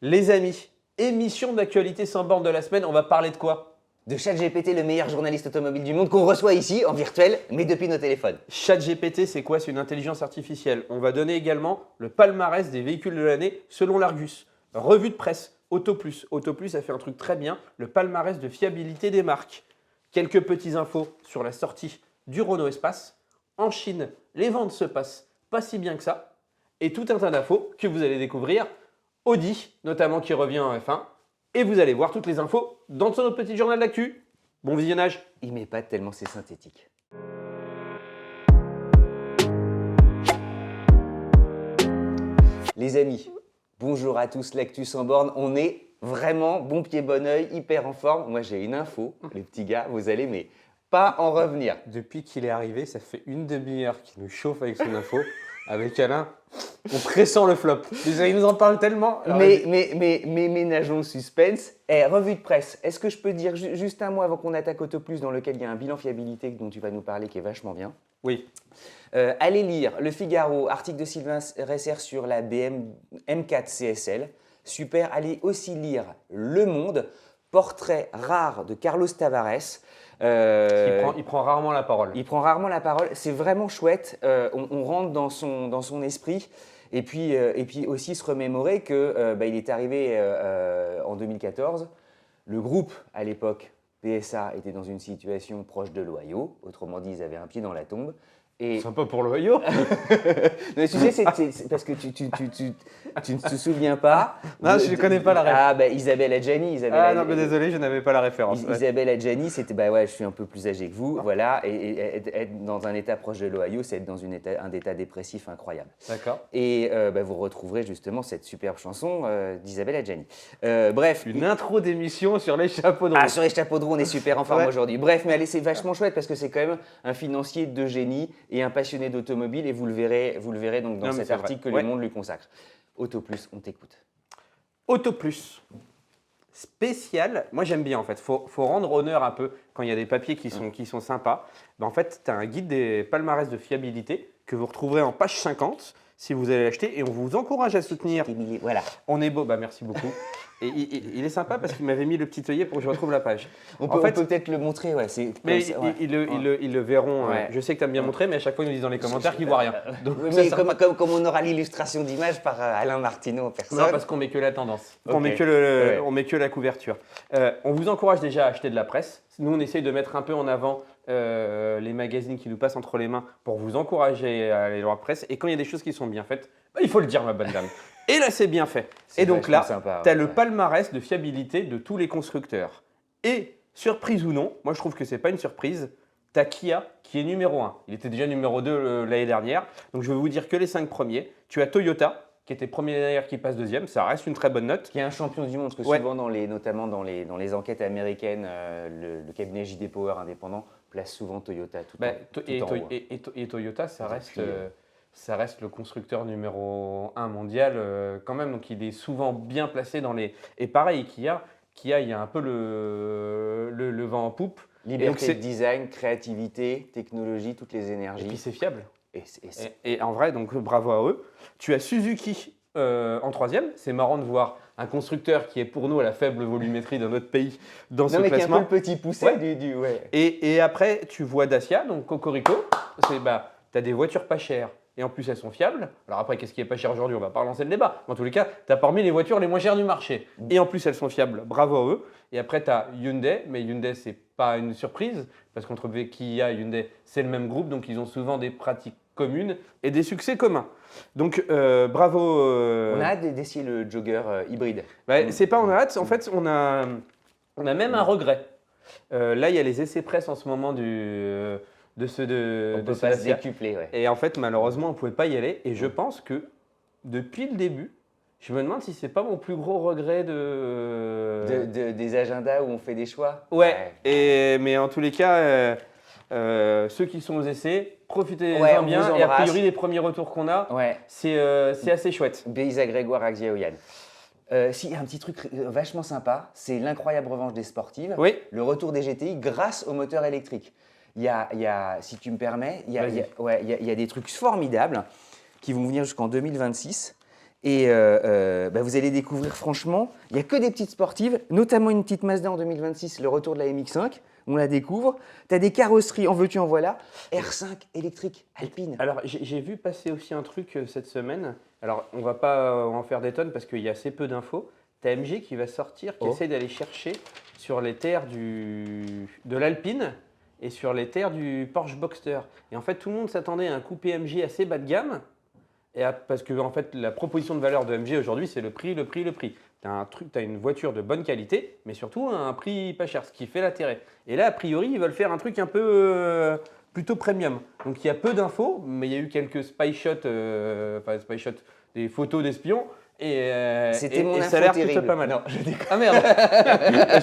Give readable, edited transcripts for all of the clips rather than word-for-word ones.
Les amis, émission d'actualité sans borne de la semaine, on va parler de quoi? De ChatGPT, le meilleur journaliste automobile du monde qu'on reçoit ici en virtuel, mais depuis nos téléphones. ChatGPT, c'est quoi? C'est une intelligence artificielle. On va donner également le palmarès des véhicules de l'année selon l'Argus. Revue de presse, AutoPlus. AutoPlus a fait un truc très bien, le palmarès de fiabilité des marques. Quelques petites infos sur la sortie du Renault Espace. En Chine, les ventes se passent pas si bien que ça. Et tout un tas d'infos que vous allez découvrir. Audi, notamment, qui revient en F1. Et vous allez voir toutes les infos dans notre petit journal d'actu. Bon visionnage. Il m'épate tellement c'est synthétique. Les amis, bonjour à tous, l'actu sans borne. On est vraiment bon pied, bon oeil, hyper en forme. Moi j'ai une info, les petits gars, vous allez mais pas en revenir. Depuis qu'il est arrivé, ça fait une demi-heure qu'il nous chauffe avec son info. Avec Alain, on pressent le flop. Déjà, il nous en parle tellement. Alors, Mais ménageons le suspense. Revue de presse, est-ce que je peux dire juste un mot avant qu'on attaque AutoPlus dans lequel il y a un bilan fiabilité dont tu vas nous parler qui est vachement bien. Oui. Allez lire Le Figaro, article de Sylvain Resser sur la BM M4 CSL. Super. Allez aussi lire Le Monde, portrait rare de Carlos Tavares. Il prend rarement la parole. Il prend rarement la parole. C'est vraiment chouette. On rentre dans son esprit. Et puis aussi se remémorer qu'il est arrivé en 2014. Le groupe, à l'époque, PSA, était dans une situation proche de l'Ohio. Autrement dit, ils avaient un pied dans la tombe. Et... Sympa pour l'Ohio. Mais tu sais, c'est parce que tu ne te souviens pas. Non, je ne connais pas la référence. Ah, Isabelle Adjani. Non, mais désolé, je n'avais pas la référence. Isabelle Adjani, c'était, je suis un peu plus âgé que vous, voilà, et être dans un état proche de l'Ohio, c'est être dans un état dépressif incroyable. D'accord. Et vous retrouverez justement cette superbe chanson d'Isabelle Adjani. Bref. Une intro d'émission sur les chapeaux de roue. Ah, sur les chapeaux de roue, on est super en forme aujourd'hui. Bref, mais allez, c'est vachement chouette parce que c'est quand même un financier de génie et un passionné d'automobile, et vous le verrez donc dans cet article que Le Monde lui consacre. AutoPlus, on t'écoute. AutoPlus, spécial. Moi, j'aime bien en fait. Faut rendre honneur un peu quand il y a des papiers qui sont sympas. En fait, tu as un guide des palmarès de fiabilité que vous retrouverez en page 50 si vous allez l'acheter, et on vous encourage à soutenir. Voilà. On est beau. Merci beaucoup. Et il est sympa parce qu'il m'avait mis le petit œillet pour que je retrouve la page. On peut peut-être le montrer, ouais. Mais ils le verront. Ouais. Je sais que tu aimes bien montrer, mais à chaque fois, ils nous disent dans les commentaires qu'ils ne voient rien. Donc, mais comme on aura l'illustration d'image par Alain Martineau en personne. Non, parce qu'on met que la tendance. Okay. On met que la couverture. On vous encourage déjà à acheter de la presse. Nous, on essaye de mettre un peu en avant les magazines qui nous passent entre les mains pour vous encourager à aller voir la presse. Et quand il y a des choses qui sont bien faites, il faut le dire, ma bonne dame. Et là, c'est bien fait. Et donc là, tu as le palmarès de fiabilité de tous les constructeurs. Et, surprise ou non, moi je trouve que ce n'est pas une surprise, tu as Kia qui est numéro 1. Il était déjà numéro 2 l'année dernière. Donc je vais vous dire que les 5 premiers. Tu as Toyota qui était premier l'année dernière, qui passe deuxième. Ça reste une très bonne note. Qui est un champion du monde, parce que souvent, notamment dans les enquêtes américaines, le cabinet JD Power indépendant place souvent Toyota tout en haut. Et Toyota, ça reste le constructeur numéro 1 mondial quand même. Donc, il est souvent bien placé dans les… Et pareil, Kia, il y a un peu le vent en poupe. Liberté de design, créativité, technologie, toutes les énergies. Et puis, c'est fiable. Et en vrai, donc bravo à eux. Tu as Suzuki en troisième. C'est marrant de voir un constructeur qui est pour nous à la faible volumétrie d'un autre pays dans ce classement. Qui est un peu le petit poussé du… Et après, tu vois Dacia, donc Cocorico. Tu as des voitures pas chères. Et en plus, elles sont fiables. Alors après, qu'est-ce qui est pas cher aujourd'hui? On va pas relancer le débat. Mais en tous les cas, tu as parmi les voitures les moins chères du marché. Et en plus, elles sont fiables. Bravo à eux. Et après, tu as Hyundai. Mais Hyundai, c'est pas une surprise. Parce qu'entre Kia et Hyundai, c'est le même groupe. Donc, ils ont souvent des pratiques communes et des succès communs. Donc, bravo. On a hâte d'essayer le jogger hybride. C'est pas on a hâte. En fait, on a même un regret. Là, il y a les essais presse en ce moment de ceux de on peut pas se décupler, ouais. Et en fait, malheureusement, on ne pouvait pas y aller. Et je pense que depuis le début, je me demande si c'est pas mon plus gros regret des agendas où on fait des choix. Ouais. Mais en tous les cas, ceux qui sont aux essais, profitez-en bien. Et a priori, les premiers retours qu'on a, c'est assez chouette. Beisa Grégoire Axiaoyan. Si, il y a un petit truc vachement sympa, c'est l'incroyable revanche des sportives. Oui. Le retour des GTI grâce au moteur électrique. Il y a, si tu me permets, il y a des trucs formidables qui vont venir jusqu'en 2026. Et vous allez découvrir, franchement, il n'y a que des petites sportives, notamment une petite Mazda en 2026, le retour de la MX-5. On la découvre. Tu as des carrosseries, en veux-tu, en voilà. R5 électrique, Alpine. Alors, j'ai vu passer aussi un truc cette semaine. Alors, on va pas en faire des tonnes parce qu'il y a assez peu d'infos. Tu as MG qui va sortir, qui essaie d'aller chercher sur les terres de l'Alpine et sur les terres du Porsche Boxster. Et en fait, tout le monde s'attendait à un coupé MG assez bas de gamme. Parce que en fait, la proposition de valeur de MG aujourd'hui, c'est le prix. Tu as une voiture de bonne qualité, mais surtout un prix pas cher, ce qui fait l'intérêt. Et là, a priori, ils veulent faire un truc un peu plutôt premium. Donc il y a peu d'infos, mais il y a eu quelques spy shots, des photos d'espions. C'était mon info ça a l'air terrible. plutôt pas mal. Non, je déconne. Ah merde.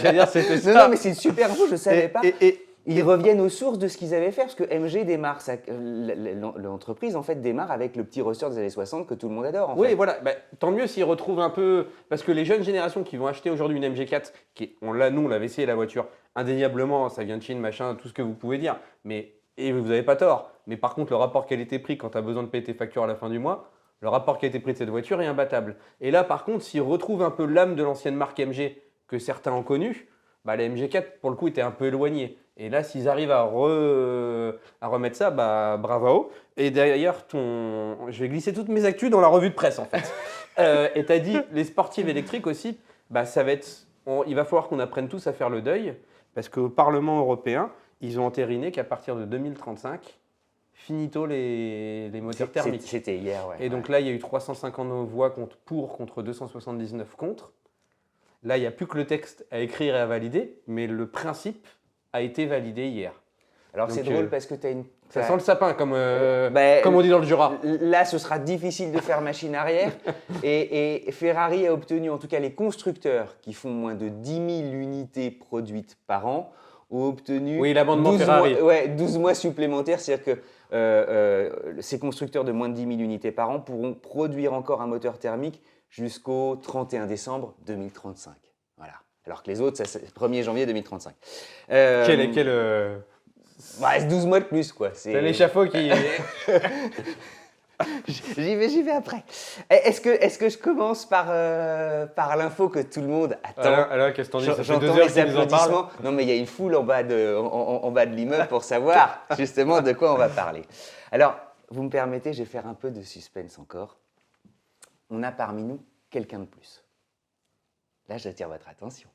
J'allais dire c'était ça. Non, mais c'est une super info, je ne savais pas. Ils reviennent aux sources de ce qu'ils avaient fait, parce que MG démarre, l'entreprise en fait démarre avec le petit roster des années 60 que tout le monde adore. Oui, voilà. Tant mieux s'ils retrouvent un peu, parce que les jeunes générations qui vont acheter aujourd'hui une MG4, nous on l'avait essayé la voiture, indéniablement, ça vient de Chine, machin, tout ce que vous pouvez dire, et vous n'avez pas tort. Mais par contre, le rapport qualité-prix, quand tu as besoin de payer tes factures à la fin du mois, le rapport qualité-prix de cette voiture est imbattable. Et là, par contre, s'ils retrouvent un peu l'âme de l'ancienne marque MG que certains ont connue, la MG4, pour le coup, était un peu éloignée. Et là, s'ils arrivent à remettre ça, bravo. Et d'ailleurs, je vais glisser toutes mes actus dans la revue de presse, en fait. Et tu as dit, les sportives électriques aussi, il va falloir qu'on apprenne tous à faire le deuil, parce qu'au Parlement européen, ils ont entériné qu'à partir de 2035, finito les moteurs thermiques. C'était hier, ouais. Et donc là, il y a eu 350 voix contre 279 contre. Là, il n'y a plus que le texte à écrire et à valider, mais le principe a été validé hier. Alors donc, c'est drôle parce que tu as une... Ça sent le sapin, comme on dit dans le Jura. Là, ce sera difficile de faire machine arrière. et Ferrari a obtenu, en tout cas les constructeurs qui font moins de 10 000 unités produites par an, ont obtenu l'amendement Ferrari. 12 mois supplémentaires. C'est-à-dire que ces constructeurs de moins de 10 000 unités par an pourront produire encore un moteur thermique jusqu'au 31 décembre 2035. Voilà. Alors que les autres, c'est le 1er janvier 2035. C'est 12 mois de plus, quoi. C'est l'échafaud qui... J'y vais après. Est-ce que je commence par l'info que tout le monde attend? Alors qu'est-ce que t'en dis? Ça fait J'entends 2 heures les qu'ils nous en parlent. applaudissements. Non, mais il y a une foule en bas de l'immeuble pour savoir justement de quoi on va parler. Alors, vous me permettez, je vais faire un peu de suspense encore. On a parmi nous quelqu'un de plus. Là, j'attire votre attention.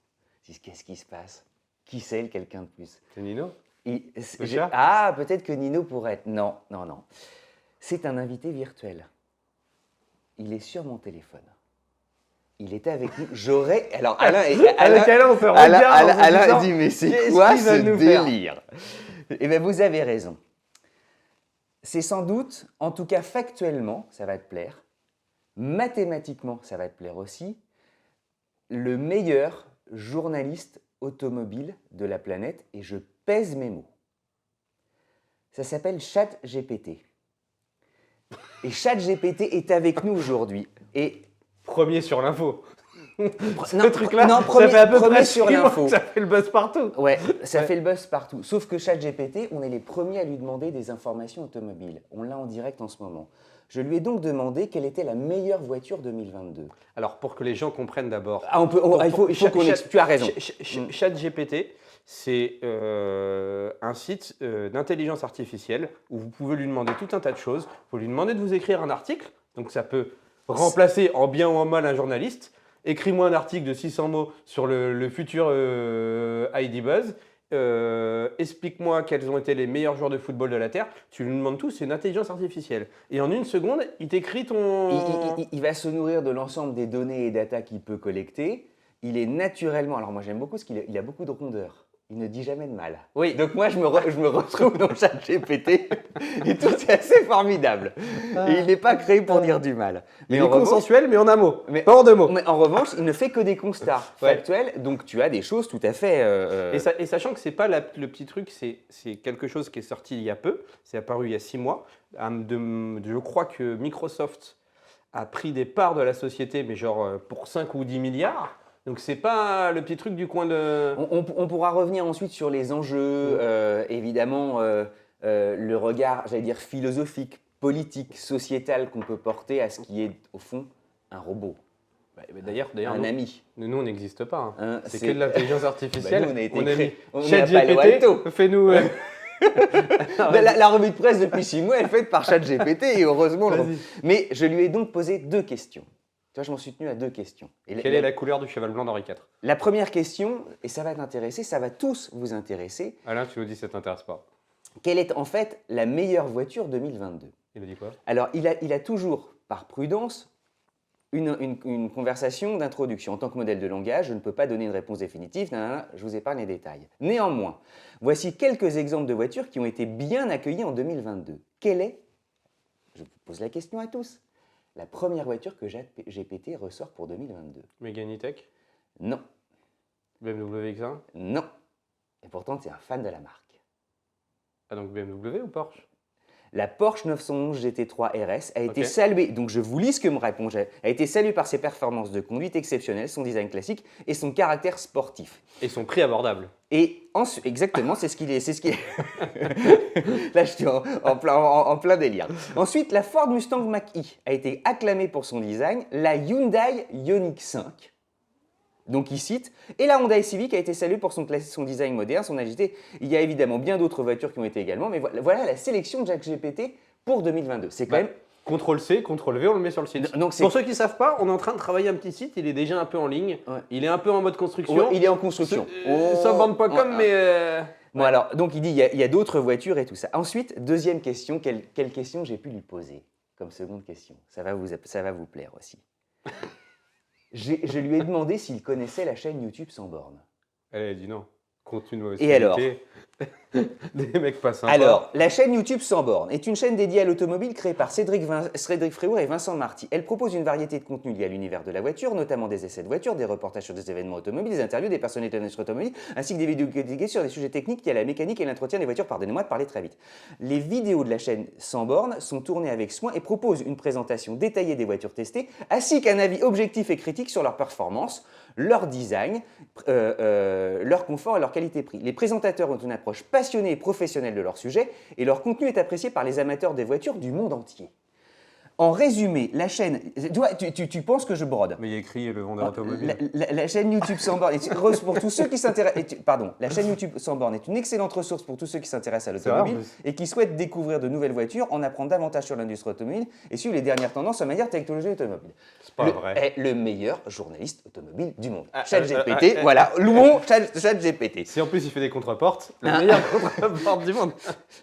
Qu'est-ce qui se passe? Qui c'est le quelqu'un de plus? C'est Nino? Peut-être que Nino pourrait être. Non. C'est un invité virtuel. Il est sur mon téléphone. Il est avec nous. Alors, Alain dit, mais c'est quoi ce délire? Eh bien, vous avez raison. C'est sans doute, en tout cas factuellement, ça va te plaire, mathématiquement, ça va te plaire aussi, le meilleur journaliste automobile de la planète, et je pèse mes mots. Ça s'appelle ChatGPT. Et ChatGPT est avec nous aujourd'hui. Et premier sur l'info. Ce truc-là, ça fait à peu près sur l'info. Ça fait le buzz partout. Ouais, ça fait le buzz partout. Sauf que ChatGPT, on est les premiers à lui demander des informations automobiles. On l'a en direct en ce moment. Je lui ai donc demandé quelle était la meilleure voiture 2022. Alors, pour que les gens comprennent d'abord... il faut qu'on explique. Tu as raison. ChatGPT, c'est un site d'intelligence artificielle où vous pouvez lui demander tout un tas de choses. Vous pouvez lui demander de vous écrire un article. Donc, ça peut remplacer en bien ou en mal un journaliste. Écris-moi un article de 600 mots sur le futur ID Buzz. Explique-moi quels ont été les meilleurs joueurs de football de la Terre. Tu lui demandes tout, c'est une intelligence artificielle. Et en une seconde, il t'écrit ton... Il va se nourrir de l'ensemble des données et data qu'il peut collecter. Il est naturellement... Alors moi j'aime beaucoup parce qu'il a beaucoup de rondeur. Il ne dit jamais de mal. Oui. Donc moi je me retrouve dans ChatGPT et tout est assez formidable. Et il n'est pas créé pour dire du mal. Il est consensuel mais en un mot, pas en deux mots. Mais en revanche, il ne fait que des constats factuels, donc tu as des choses tout à fait... Et sachant que ce n'est pas le petit truc, c'est quelque chose qui est sorti il y a peu, c'est apparu il y a 6 mois. Je crois que Microsoft a pris des parts de la société, mais genre pour 5 ou 10 milliards. Donc, ce n'est pas le petit truc du coin de... On pourra revenir ensuite sur les enjeux, évidemment, le regard, j'allais dire, philosophique, politique, sociétal qu'on peut porter à ce qui est, au fond, un robot, D'ailleurs, un nous, ami. nous, on n'existe pas. Hein. Hein, C'est que de l'intelligence artificielle. Nous, on a été a créé. mis On est à Palo ChatGPT, Alto. fais-nous. La revue de presse depuis 6 mois est faite par ChatGPT et heureusement. Vas-y. Mais je lui ai donc posé 2 questions. Tu vois, je m'en suis tenu à 2 questions. Et Quelle est la couleur du cheval blanc d'Henri IV? La première question, et ça va t'intéresser, ça va tous vous intéresser. Alain, tu nous dis ça t'intéresse pas. Quelle est en fait la meilleure voiture 2022? Il a dit quoi? Alors, il a toujours, par prudence, une conversation d'introduction. En tant que modèle de langage, je ne peux pas donner une réponse définitive, je vous épargne les détails. Néanmoins, voici quelques exemples de voitures qui ont été bien accueillies en 2022. Quelle est, je vous pose la question à tous, la première voiture que GPT ressort pour 2022? Mégane E-Tech? Non, BMW X1? non. Et pourtant, tu es un fan de la marque. Ah, donc BMW ou Porsche? La Porsche 911 GT3 RS a été Ok. saluée, donc je vous lis ce que me répond, a été saluée par ses performances de conduite exceptionnelles, son design classique et son caractère sportif. Et son prix abordable. Et exactement, c'est ce qu'il est. Là, je suis en plein délire. Ensuite, la Ford Mustang Mach-E a été acclamée pour son design, la Hyundai Ioniq 5. Donc il cite, et la Honda Civic a été saluée pour son design moderne, son agilité. Il y a évidemment bien d'autres voitures qui ont été également, mais voilà la sélection de ChatGPT pour 2022. C'est quand même... CTRL-C, CTRL-V, on le met sur le site. Donc, pour ceux qui ne savent pas, on est en train de travailler un petit site, il est déjà un peu en ligne, Ouais. il est un peu en mode construction. Ouais, il est en construction. Sunborn.com, Ouais. mais... Bon alors, donc il dit, il y a d'autres voitures et tout ça. Ensuite, deuxième question, quelle question j'ai pu lui poser comme seconde question? Ça va vous plaire aussi. Je lui ai demandé s'il connaissait la chaîne YouTube Sans Bornes. Elle a dit non. Contenu de mauvaise Et alors qualité. Des mecs pas sympas. Alors, la chaîne YouTube Sans Bornes est une chaîne dédiée à l'automobile créée par Cédric Fréour et Vincent Marty. Elle propose une variété de contenus liés à l'univers de la voiture, notamment des essais de voiture, des reportages sur des événements automobiles, des interviews des personnalités de l'industrie automobile, ainsi que des vidéos guidées sur des sujets techniques liés à la mécanique et l'entretien des voitures. Pardonnez-moi de parler très vite. Les vidéos de la chaîne Sans Bornes sont tournées avec soin et proposent une présentation détaillée des voitures testées, ainsi qu'un avis objectif et critique sur leur performance, leur design, leur confort et leur qualité-prix. Les présentateurs ont une approche passionnée et professionnelle de leur sujet et leur contenu est apprécié par les amateurs des voitures du monde entier. En résumé, la chaîne... Tu penses que je brode? Mais il y a écrit le vendeur automobile. La chaîne YouTube Sans Bornes est pour tous ceux qui s'intéressent. Pardon, la chaîne YouTube Sans Bornes est une excellente ressource pour tous ceux qui s'intéressent à l'automobile et qui souhaitent découvrir de nouvelles voitures, en apprendre davantage sur l'industrie automobile et suivre les dernières tendances en matière de technologie automobile. C'est pas vrai. Est le meilleur journaliste automobile du monde. Ah, ChatGPT, voilà, louons ChatGPT. Si en plus il fait des contre-portes, le meilleur contre-porte du monde.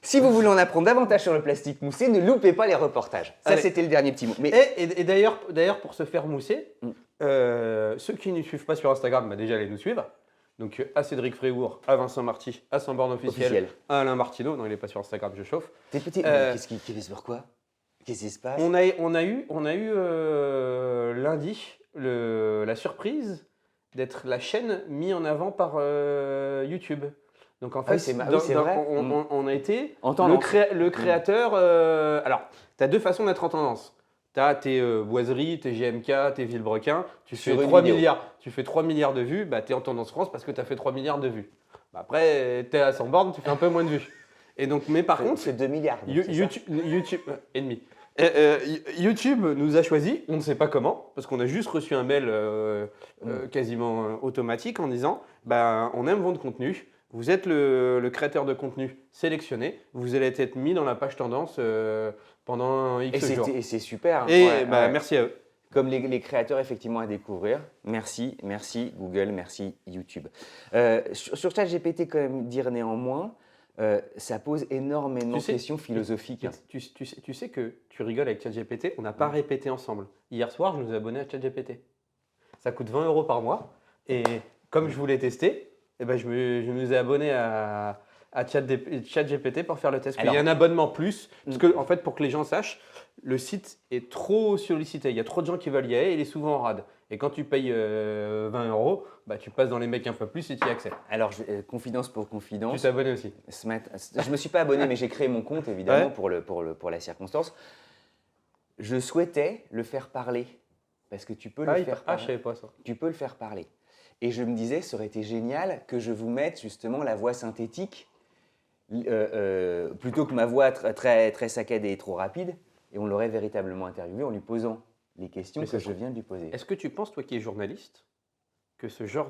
Si vous voulez en apprendre davantage sur le plastique moussé, ne loupez pas les reportages. Ça, Allez. c'était le dernier petit mot. Mais Et d'ailleurs, pour se faire mousser, ceux qui ne nous suivent pas sur Instagram, bah déjà allez nous suivre. Donc à Cédric Fréour, à Vincent Marty, à Sunborn officiel, à Alain Martineau. Non, il n'est pas sur Instagram, je chauffe. t'es petit. Qu'est-ce qui se pourquoi? Qu'est-ce qui se passe? On a eu lundi la surprise d'être la chaîne mise en avant par YouTube. Donc en fait, c'est vrai. on a été En tendance. le créateur. Alors, tu as deux façons d'être en tendance. Tu as tes boiseries, tes GMK, tes Villebrequin. Tu Sur fais une 3 vidéo. milliards, tu fais 3 milliards de vues, bah, tu es en tendance France parce que tu as fait 3 milliards de vues. Bah, après, tu es à 100 bornes, tu fais un peu moins de vues. Et donc, mais par contre, c'est 2 milliards. donc, c'est ça. YouTube et demi. YouTube nous a choisi, on ne sait pas comment, parce qu'on a juste reçu un mail quasiment automatique en disant on aime votre contenu, vous êtes le créateur de contenu sélectionné, vous allez être mis dans la page tendance pendant X jours. Et c'est super. Et Ouais. merci à eux. Comme les créateurs effectivement à découvrir. Merci Google, merci YouTube. Sur ChatGPT, quand même dire néanmoins, ça pose énormément de questions philosophiques. Tu sais que tu rigoles avec ChatGPT, on n'a pas répété ensemble. Hier soir, je nous ai abonné à ChatGPT. Ça coûte 20 € par mois. Et comme je voulais tester, je nous ai abonné à ChatGPT pour faire le test. Alors, il y a un abonnement plus, parce que en fait, pour que les gens sachent, le site est trop sollicité. Il y a trop de gens qui veulent y aller et il est souvent en rade. Et quand tu payes 20 €, tu passes dans les mecs un peu plus et tu y as accès. Alors, confidence pour confidence. Tu t'es abonné aussi. Je ne me suis pas abonné, mais j'ai créé mon compte évidemment pour la circonstance. Je souhaitais le faire parler parce que tu peux le faire je parler. savais pas ça. Tu peux le faire parler. Et je me disais, ça aurait été génial que je vous mette justement la voix synthétique plutôt que ma voix très, très saccadée et trop rapide. Et on l'aurait véritablement interviewé en lui posant les questions Mais que ça je viens de lui poser. Est-ce que tu penses, toi qui es journaliste, que ce genre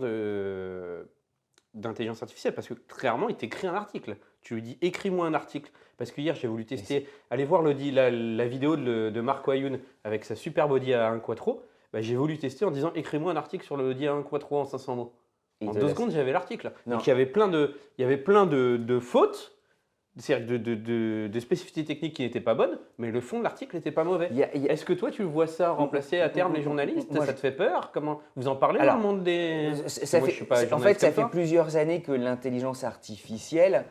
d'intelligence artificielle, parce que clairement, il t'écrit un article. Tu lui dis, écris-moi un article. Parce que hier, j'ai voulu tester, allez voir la vidéo de Marc Wayoun avec sa super Audi A1 Quattro. Bah, j'ai voulu tester en disant, écris-moi un article sur le Audi A1 Quattro en 500 mots. Et En de 2 la- secondes, j'avais l'article. Non. Donc il y avait plein de fautes, c'est-à-dire de spécificités techniques qui n'étaient pas bonnes, mais le fond de l'article n'était pas mauvais. il y a- Est-ce que toi, tu vois ça remplacer à terme les journalistes? Moi, Ça te fait peur? Comment vous en parlez Alors, dans le monde des... Ça Moi, fait- je suis pas en fait, journaliste ça comme fait toi. plusieurs années que l'intelligence artificielle,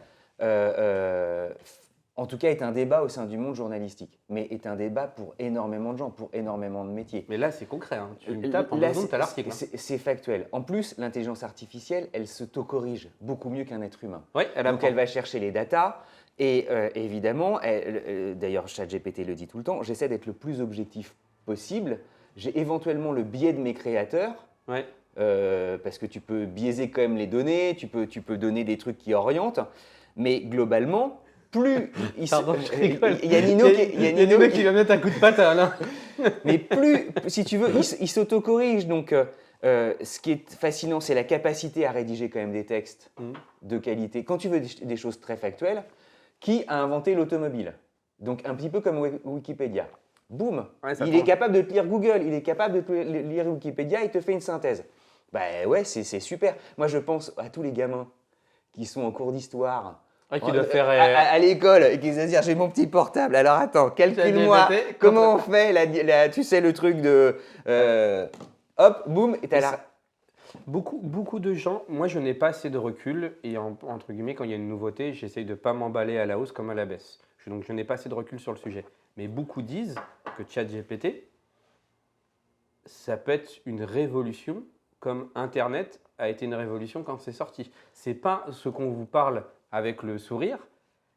en tout cas, est un débat au sein du monde journalistique, mais est un débat pour énormément de gens, pour énormément de métiers. Mais là, c'est concret. Hein. Tu me tapes en Là, 2 secondes, tu as l'article. Hein. c'est factuel. En plus, l'intelligence artificielle, elle s'auto-corrige beaucoup mieux qu'un être humain. Oui, elle Donc, apprend. elle va chercher les datas. Et évidemment, d'ailleurs, ChatGPT le dit tout le temps, j'essaie d'être le plus objectif possible. J'ai éventuellement le biais de mes créateurs, Ouais. parce que tu peux biaiser quand même les données, tu peux donner des trucs qui orientent. Mais globalement, plus Pardon, je rigole. il y a Nino qui, il y a Nino qui- qui va mettre un coup de patte à Alain. mais plus, si tu veux, il s'auto-corrige. Donc, ce qui est fascinant, c'est la capacité à rédiger quand même des textes Mhm. de qualité. Quand tu veux des choses très factuelles, qui a inventé l'automobile? Donc, un petit peu comme Wikipédia. Boum, Ouais, ça il prend. est capable de te lire Google, il est capable de te lire Wikipédia, il te fait une synthèse. Bah ouais, c'est super. Moi, je pense à tous les gamins qui sont en cours d'histoire, Ouais, qui doit faire. à l'école, et qui se disent, j'ai mon petit portable, alors attends, calcule-moi, ChatGPT, comment on fait, tu sais, le truc de... hop, boum, et t'as Et la... Beaucoup de gens, moi je n'ai pas assez de recul et entre guillemets quand il y a une nouveauté, j'essaye de ne pas m'emballer à la hausse comme à la baisse. Donc je n'ai pas assez de recul sur le sujet. Mais beaucoup disent que ChatGPT, ça peut être une révolution comme Internet a été une révolution quand c'est sorti. C'est pas ce qu'on vous parle avec le sourire,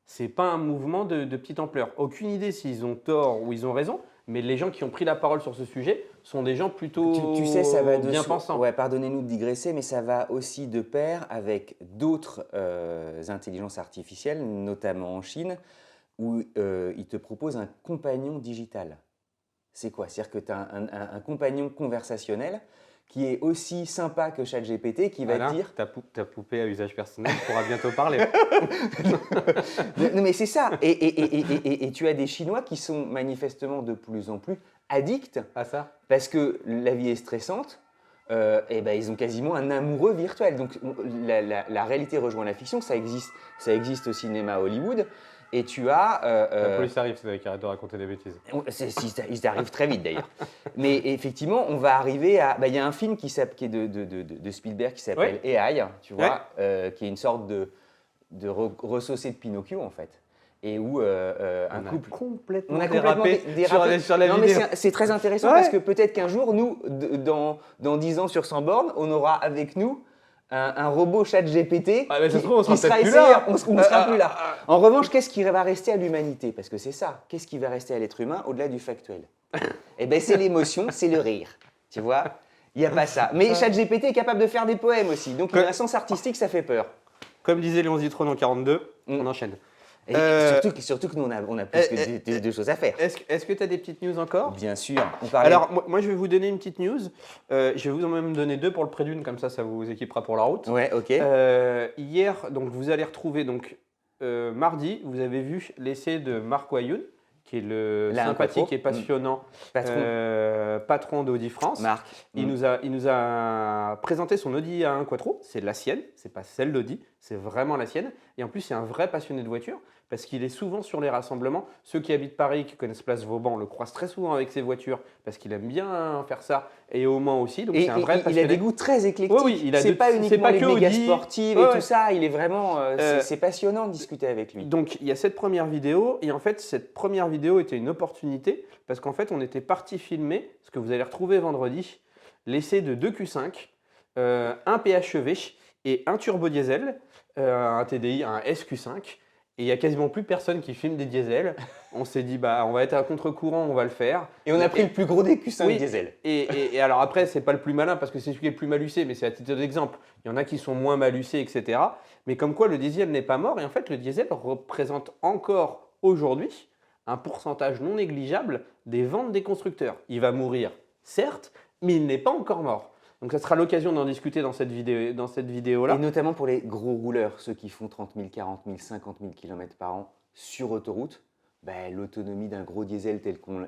c'est pas un mouvement de petite ampleur. Aucune idée s'ils ont tort ou ils ont raison, mais les gens qui ont pris la parole sur ce sujet sont des gens plutôt Tu sais, ça va de bien pensants. Ouais, pardonnez-nous de digresser, mais ça va aussi de pair avec d'autres intelligences artificielles, notamment en Chine, où ils te proposent un compagnon digital. C'est quoi? C'est-à-dire que tu as un compagnon conversationnel qui est aussi sympa que ChatGPT, qui va Alain, te dire... ta poupée à usage personnel pourra bientôt parler. Non, mais c'est ça. Et tu as des Chinois qui sont manifestement de plus en plus addicts À ça? parce que la vie est stressante. Et ben, ils ont quasiment un amoureux virtuel. Donc la réalité rejoint la fiction, ça existe au cinéma à Hollywood. Et tu as... La police arrive, c'est avec arrête de raconter des bêtises. Ils arrivent très vite d'ailleurs. Mais effectivement, on va arriver à... Il y a un film qui est de Spielberg qui s'appelle AI, tu vois, qui est une sorte de ressaucé de Pinocchio en fait. Et où un couple... complètement On a complètement dérapé. sur la Non, mais vidéo. c'est très intéressant Ouais. parce que peut-être qu'un jour, nous, dans 10 ans sur 100 bornes, on aura avec nous un robot ChatGPT Ah, mais ça qui, se trouve, on sera qui sera peut-être plus essayé, là. on sera plus là. En revanche, qu'est-ce qui va rester à l'humanité? Parce que c'est ça, qu'est-ce qui va rester à l'être humain au-delà du factuel? Eh bien, c'est l'émotion, c'est le rire. Tu vois? Il n'y a pas ça. Mais ChatGPT est capable de faire des poèmes aussi. Donc, il a un sens artistique, ça fait peur. Comme disait Léon Zitron en 42, on enchaîne. Et surtout que nous, on a plus que de choses à faire. Est-ce que tu as des petites news encore? Bien sûr. On parlait... Alors, moi, je vais vous donner une petite news. Je vais vous en même donner 2 pour le prix d'une, comme ça vous équipera pour la route. Ouais, ok. Hier, donc, vous allez retrouver, donc, mardi, vous avez vu l'essai de Marc Wayoun, qui est le Là, un sympathique patron. et passionnant patron d'Audi France. Marc. Il nous a présenté son Audi A1 Quattro, c'est la sienne, c'est pas celle d'Audi, c'est vraiment la sienne. Et en plus, c'est un vrai passionné de voiture parce qu'il est souvent sur les rassemblements. Ceux qui habitent Paris, qui connaissent Place Vauban, le croisent très souvent avec ses voitures parce qu'il aime bien faire ça et au Mans aussi. Donc Et c'est un vrai il passionné. a des goûts très éclectiques. Oui, il a c'est pas c'est uniquement pas les que méga Audi. sportives Ouais, et ouais. tout ça. Il est vraiment. Euh, c'est passionnant de discuter avec lui. Donc il y a cette première vidéo et en fait cette première vidéo était une opportunité parce qu'en fait on était parti filmer ce que vous allez retrouver vendredi, l'essai de 2 Q5, un PHEV et un turbo diesel, un TDI, un SQ5 et il y a quasiment plus personne qui filme des diesels. On s'est dit bah on va être à contre-courant, on va le faire. Et on a pris le plus gros des Q5 Oui. diesel. Et alors après, c'est pas le plus malin parce que c'est celui qui est le plus malucé, mais c'est à titre d'exemple. Il y en a qui sont moins malucés, etc. Mais comme quoi le diesel n'est pas mort, et en fait le diesel représente encore aujourd'hui un pourcentage non négligeable des ventes des constructeurs. Il va mourir, certes, mais il n'est pas encore mort. Donc ça sera l'occasion d'en discuter dans cette vidéo-là. Et notamment pour les gros rouleurs, ceux qui font 30 000, 40 000, 50 000 km par an sur autoroute, l'autonomie d'un gros diesel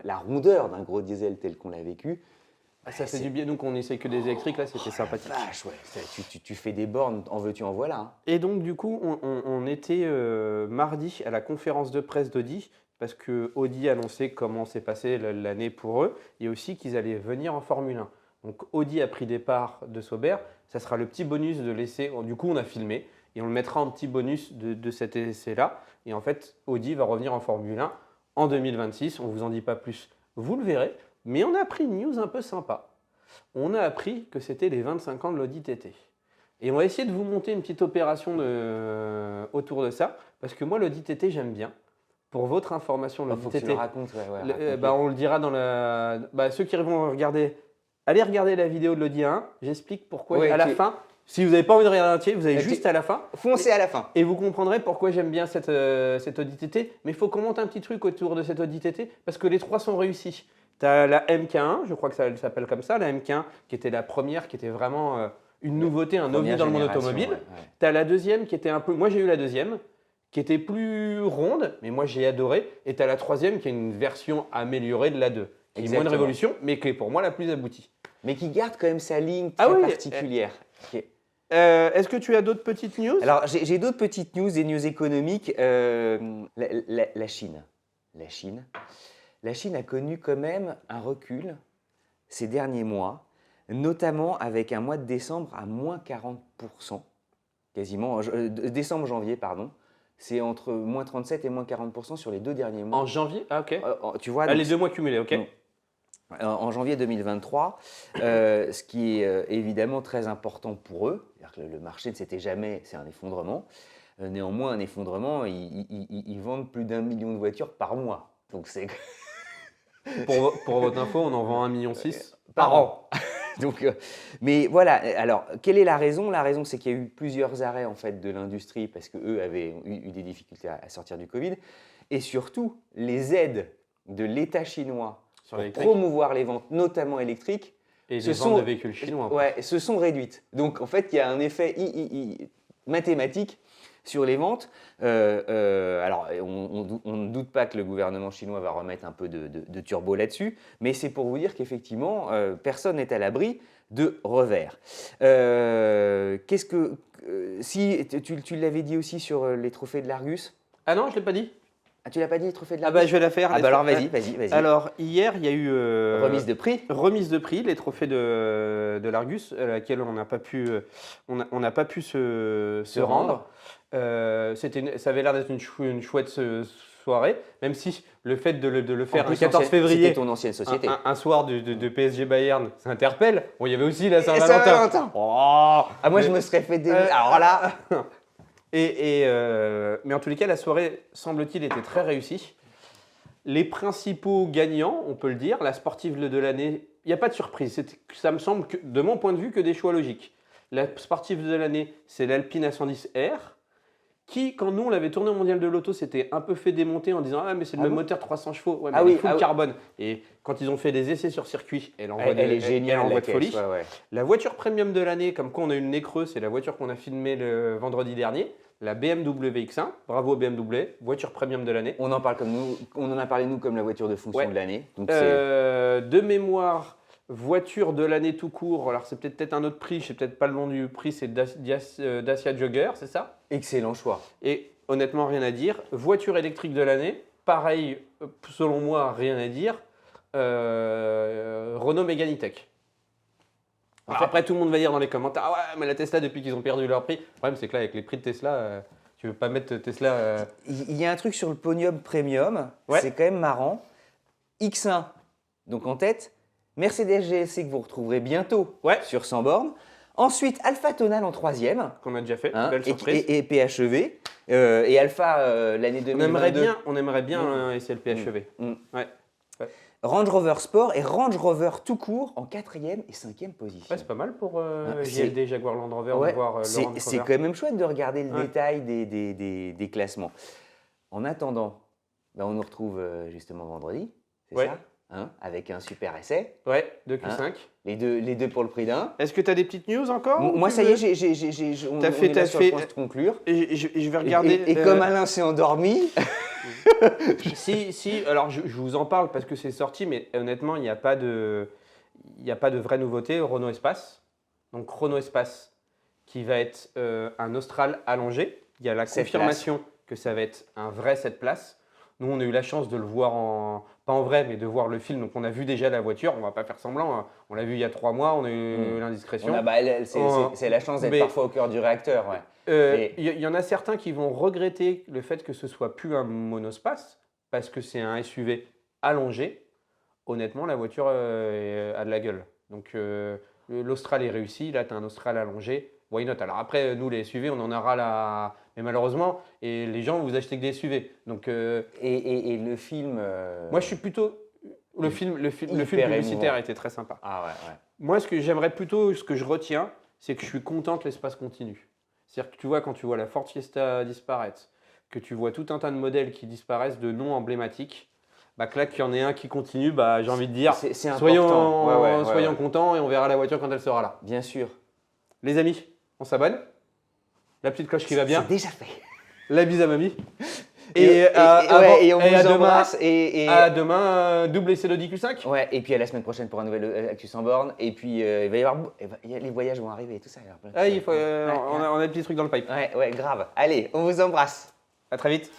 la rondeur d'un gros diesel tel qu'on l'a vécu, ça fait du bien. Donc on essaye que des électriques, là c'était sympathique. Vache, ouais. Tu fais des bornes, en veux-tu, en voilà. Hein. Et donc du coup, on était mardi à la conférence de presse d'Audi, parce que Audi annonçait comment s'est passée l'année pour eux, et aussi qu'ils allaient venir en Formule 1. Donc Audi a pris des parts de Sauber, ça sera le petit bonus de l'essai. Du coup, on a filmé et on le mettra en petit bonus de cet essai-là. Et en fait, Audi va revenir en Formule 1 en 2026. On ne vous en dit pas plus, vous le verrez. Mais on a appris une news un peu sympa. On a appris que c'était les 25 ans de l'Audi TT. Et on va essayer de vous monter une petite opération autour de ça. Parce que moi, l'Audi TT, j'aime bien. Pour votre information, l'Audi faut TT, que tu le racontes. on le dira dans la... ceux qui vont regarder... Allez regarder la vidéo de l'Audi 1, j'explique pourquoi à la fin. Si vous n'avez pas envie de regarder entier, vous allez juste à la fin. Foncez à la fin. Et vous comprendrez pourquoi j'aime bien cette Audi TT. Mais il faut qu'on monte un petit truc autour de cette Audi TT parce que les trois sont réussis. Tu as la MK1, je crois que ça s'appelle comme ça, la MK1 qui était la première, qui était vraiment une nouveauté, un ovni dans le monde automobile. Tu as la deuxième qui était un peu... Moi j'ai eu la deuxième, qui était plus ronde, mais moi j'ai adoré. Et tu as la troisième qui est une version améliorée de la 2. Qui est moins une révolution, mais qui est pour moi la plus aboutie. Mais qui garde quand même sa ligne très particulière. Est-ce que tu as d'autres petites news? Alors, j'ai d'autres petites news, des news économiques. La Chine. La Chine a connu quand même un recul ces derniers mois, notamment avec un mois de décembre à moins 40%, quasiment, décembre-janvier, pardon. C'est entre moins 37 et moins 40% sur les 2 derniers mois. En janvier? Ah, ok. Tu vois, les 2 mois cumulés, ok. En janvier 2023, ce qui est évidemment très important pour eux, c'est-à-dire que le marché ne s'était jamais, c'est un effondrement. Néanmoins, un effondrement, ils vendent plus d'1 million de voitures par mois. Donc c'est pour votre info, on en vend 1,6 million par an. Donc, mais voilà. Alors, quelle est la raison? La raison, c'est qu'il y a eu plusieurs arrêts en fait de l'industrie parce que eux avaient eu des difficultés à sortir du Covid, et surtout les aides de l'État chinois pour promouvoir les ventes, notamment électriques, et les ventes de véhicules chinois. Se sont réduites. Donc en fait, il y a un effet mathématique sur les ventes. Alors, on ne doute pas que le gouvernement chinois va remettre un peu de turbo là-dessus, mais c'est pour vous dire qu'effectivement, personne n'est à l'abri de revers. Si tu l'avais dit aussi sur les trophées de l'Argus. Ah non, je ne l'ai pas dit. Ah, tu l'as pas dit, les trophées de l'Argus? Je vais la faire. Alors vas-y. Alors, hier, il y a eu... remise de prix. Remise de prix, les trophées de l'Argus, à laquelle on n'a pas pu, se rendre. Ça avait l'air d'être une chouette soirée, même si le fait de le faire un 14 février, c'était ton ancienne société. Un soir de PSG Bayern, ça interpelle. Bon, il y avait aussi la Saint-Valentin. Moi, je me serais fait des... Alors là... Mais en tous les cas, la soirée, semble-t-il, était très réussie. Les principaux gagnants, on peut le dire, la sportive de l'année, il n'y a pas de surprise. Ça me semble, de mon point de vue, que des choix logiques. La sportive de l'année, c'est l'Alpine A110R, qui, quand nous, on l'avait tourné au Mondial de l'Auto, s'était un peu fait démonter en disant « Ah, mais c'est le même moteur 300 chevaux, ouais, mais full carbone. » Et quand ils ont fait des essais sur circuit, elle est géniale, elle envoie de folie. La voiture premium de l'année, comme quoi on a eu le nez creux, c'est la voiture qu'on a filmée le vendredi dernier. La BMW X1, bravo BMW, voiture premium de l'année. On en parle on en a parlé nous comme la voiture de fonction de l'année. De mémoire, voiture de l'année tout court. Alors c'est peut-être un autre prix, je sais peut-être pas le nom du prix, c'est Dacia Jogger, c'est ça? Excellent choix. Et honnêtement rien à dire. Voiture électrique de l'année, pareil, selon moi rien à dire. Renault Mégane E-Tech. Après, tout le monde va dire dans les commentaires « Ah ouais, mais la Tesla, depuis qu'ils ont perdu leur prix… » Le problème, c'est que là, avec les prix de Tesla, tu ne veux pas mettre Tesla… Il y a un truc sur le podium premium, c'est quand même marrant. X1, donc en tête. Mercedes GLC que vous retrouverez bientôt sur 100 bornes. Ensuite, Alpha Tonal en 3e. Qu'on a déjà fait, belle surprise. Et PHEV. Et Alpha l'année 2022. On aimerait bien essayer le PHEV. Range Rover Sport et Range Rover tout court en 4e et 5e position. C'est pas mal pour JLD, Jaguar Land Rover, de voir le Range Rover. C'est quand même chouette de regarder le détail des classements. En attendant, on nous retrouve justement vendredi, c'est Ouais. ça hein, avec un super essai. Ouais, 2Q5. Les deux pour le prix d'un. Est-ce que tu as des petites news encore ou Moi, tu ça y veux- est, on T'as fait- est là t'as sur fait- le point de conclure. Et je vais regarder. Et comme Alain s'est endormi, Si, alors je vous en parle parce que c'est sorti, mais honnêtement, il n'y a pas de vraie nouveauté. Renault Espace. Donc Renault Espace qui va être un Austral allongé. Il y a la 7 confirmation que ça va être un vrai 7 places. Nous, on a eu la chance de le voir pas en vrai, mais de voir le film. Donc on a vu déjà la voiture, on ne va pas faire semblant, hein. On l'a vu il y a 3 mois, on a eu l'indiscrétion. c'est la chance d'être Mais- parfois au cœur du réacteur. Ouais. Il y en a certains qui vont regretter le fait que ce soit plus un monospace parce que c'est un SUV allongé. Honnêtement, la voiture a de la gueule. Donc l'Austral est réussi. Là, tu as un Austral allongé. Why not? Alors après, nous, les SUV, on en a ras là. Mais malheureusement, et les gens, vous achetez que des SUV. Donc Et le film. moi, je suis plutôt. Le film Hyper publicitaire émouvant. était très sympa. Ah ouais. Moi, ce que j'aimerais plutôt, ce que je retiens, c'est que je suis content que l'espace continue. C'est-à-dire que tu vois, quand tu vois la Ford Fiesta disparaître, que tu vois tout un tas de modèles qui disparaissent de noms emblématiques, bah que là, qu'il y en ait un qui continue, bah, j'ai envie de dire, C'est soyons, important. soyons Ouais. contents et on verra la voiture quand elle sera là. Bien sûr. Les amis, on s'abonne. La petite cloche qui va bien. C'est déjà fait. La bise à mamie. Et on à vous demain, embrasse. à demain, double essai d'Audi Q5. Ouais, et puis à la semaine prochaine pour un nouvel Actu sans borne. Et puis il va y avoir. Les voyages vont arriver et tout ça. il y aura plein de Ah, choses. il faut, on a des petits trucs dans le pipe. Ouais, grave. Allez, on vous embrasse. À très vite.